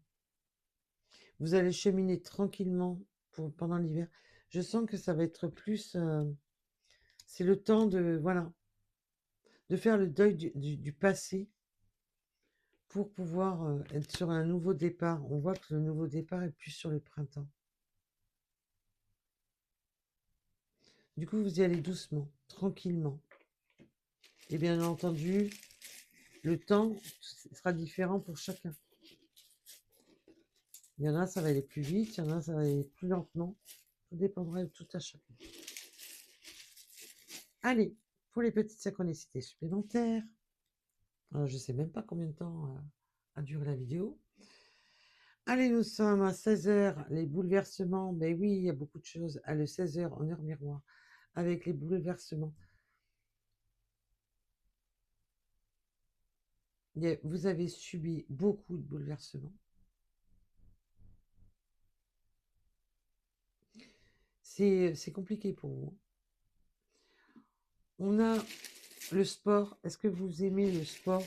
Vous allez cheminer tranquillement pendant l'hiver. Je sens que ça va être plus... c'est le temps de, voilà, de faire le deuil du passé pour pouvoir être sur un nouveau départ. On voit que le nouveau départ est plus sur le printemps. Du coup, vous y allez doucement, tranquillement. Et bien entendu, le temps sera différent pour chacun. Il y en a, ça va aller plus vite, il y en a, ça va aller plus lentement. Tout dépendra de tout à chacun. Allez, pour les petites synchronicités supplémentaires. Alors, je ne sais même pas combien de temps a duré la vidéo. Allez, nous sommes à 16h, les bouleversements. Ben oui, il y a beaucoup de choses. À le 16h en heure miroir, avec les bouleversements. Vous avez subi beaucoup de bouleversements. C'est compliqué pour vous. On a le sport. Est-ce que vous aimez le sport?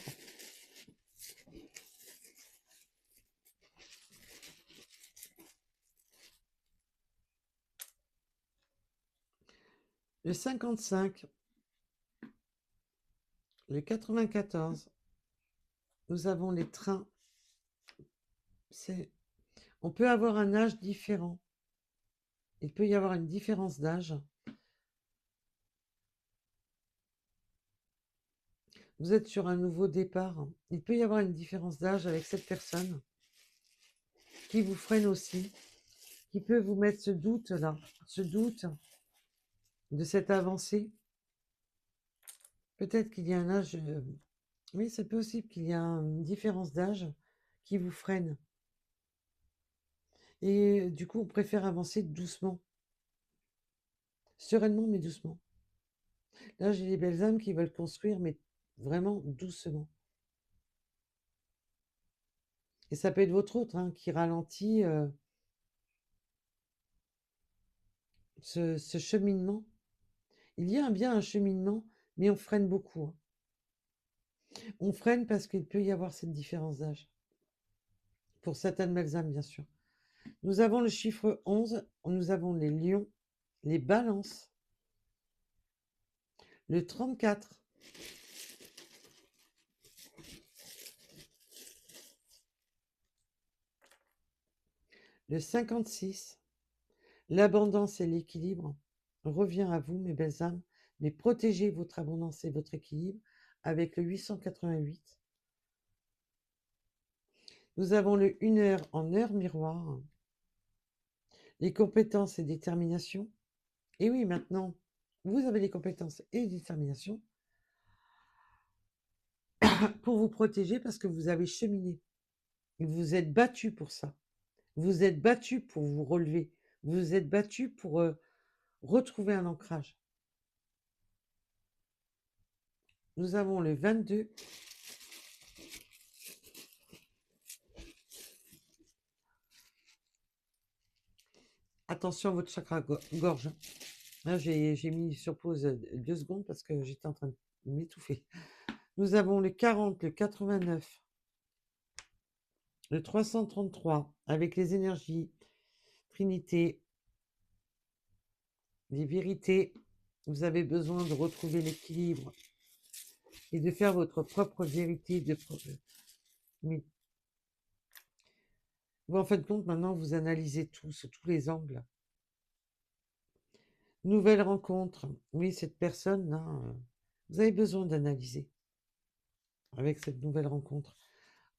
Le 55, le 94, nous avons les trains. On peut avoir un âge différent. Il peut y avoir une différence d'âge. Vous êtes sur un nouveau départ. Il peut y avoir une différence d'âge avec cette personne qui vous freine aussi, qui peut vous mettre ce doute-là, ce doute de cette avancée. Peut-être qu'il y a un âge... oui, c'est possible qu'il y a une différence d'âge qui vous freine. Et du coup, on préfère avancer doucement. Sereinement, mais doucement. Là, j'ai des belles âmes qui veulent construire, mais vraiment doucement. Et ça peut être votre autre hein, qui ralentit ce cheminement. Il y a bien un cheminement, mais on freine beaucoup. Hein. On freine parce qu'il peut y avoir cette différence d'âge. Pour certaines belles âmes, bien sûr. Nous avons le chiffre 11, nous avons les lions, les balances, le 34, le 56, l'abondance et l'équilibre revient à vous, mes belles âmes, mais protégez votre abondance et votre équilibre avec le 888. Nous avons le 1 heure en heure miroir, les compétences et détermination. Et oui, maintenant, vous avez les compétences et détermination pour vous protéger parce que vous avez cheminé. Vous vous êtes battu pour ça. Vous vous êtes battu pour vous relever. Vous vous êtes battu pour retrouver un ancrage. Nous avons le 22, Attention à votre chakra gorge, hein. Là, j'ai mis sur pause 2 secondes parce que j'étais en train de m'étouffer. Nous avons le 40, le 89, le 333 avec les énergies, Trinité, les vérités. Vous avez besoin de retrouver l'équilibre et de faire votre propre vérité. Oui. Vous, en fin de compte, maintenant, vous analysez tout, sous tous les angles. Nouvelle rencontre. Oui, cette personne-là, vous avez besoin d'analyser avec cette nouvelle rencontre.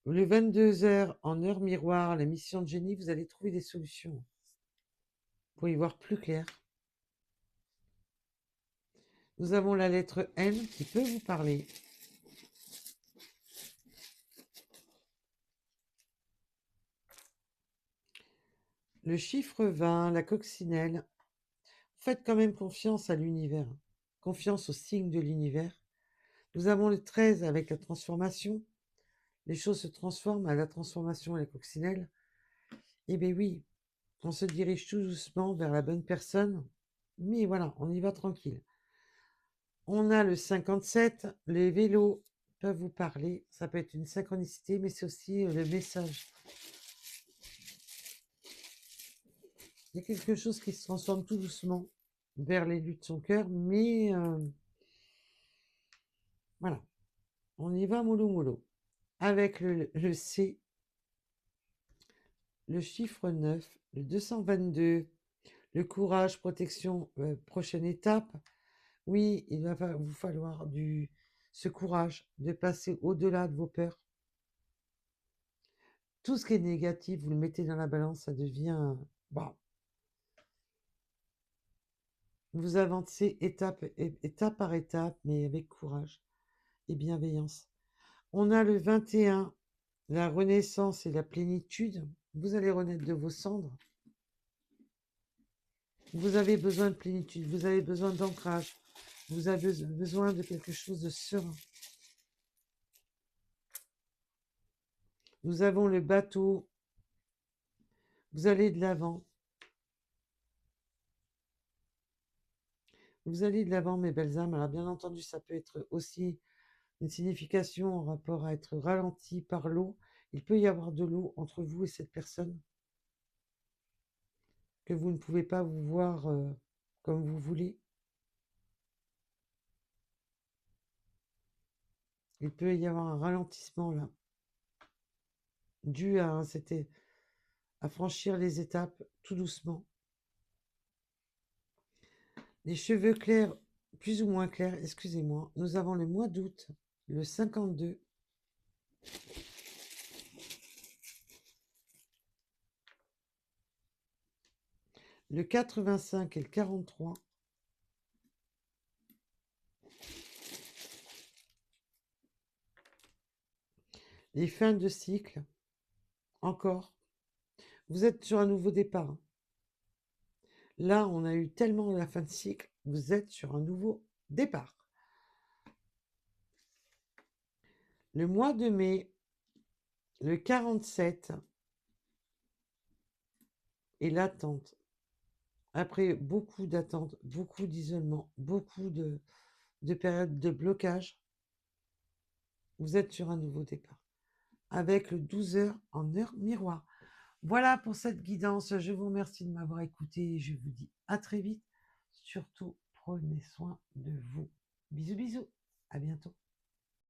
Le 22h en heure miroir, la mission de génie, vous allez trouver des solutions pour y voir plus clair. Nous avons la lettre N qui peut vous parler. Le chiffre 20, la coccinelle. Faites quand même confiance à l'univers, confiance au signe de l'univers. Nous avons le 13 avec la transformation. Les choses se transforment à la transformation et la coccinelle. Eh bien oui, on se dirige tout doucement vers la bonne personne, mais voilà, on y va tranquille. On a le 57, les vélos peuvent vous parler, ça peut être une synchronicité, mais c'est aussi le message. Il y a quelque chose qui se transforme tout doucement vers l'élu de son cœur, mais voilà, on y va mollo mollo. Avec le C, le chiffre 9, le 222, le courage, protection, prochaine étape. Oui, il va vous falloir ce courage de passer au-delà de vos peurs. Tout ce qui est négatif, vous le mettez dans la balance, ça devient... Bon. Vous avancez étape par étape, mais avec courage et bienveillance. On a le 21, la renaissance et la plénitude. Vous allez renaître de vos cendres. Vous avez besoin de plénitude, vous avez besoin d'ancrage, vous avez besoin de quelque chose de serein. Nous avons le bateau. Vous allez de l'avant. Vous allez de l'avant, mes belles âmes. Alors, bien entendu, ça peut être aussi une signification en rapport à être ralenti par l'eau. Il peut y avoir de l'eau entre vous et cette personne, que vous ne pouvez pas vous voir comme vous voulez. Il peut y avoir un ralentissement là, dû à, à franchir les étapes tout doucement. Les cheveux clairs, plus ou moins clairs, excusez-moi. Nous avons le mois d'août, le 52. Le 85 et le 43. Les fins de cycle, encore. Vous êtes sur un nouveau départ. Là, on a eu tellement la fin de cycle, vous êtes sur un nouveau départ. Le mois de mai, le 47 et l'attente. Après beaucoup d'attente, beaucoup d'isolement, beaucoup de périodes de blocage, vous êtes sur un nouveau départ. Avec le 12h en heure miroir. Voilà pour cette guidance. Je vous remercie de m'avoir écouté et je vous dis à très vite. Surtout, prenez soin de vous. Bisous, bisous. À bientôt.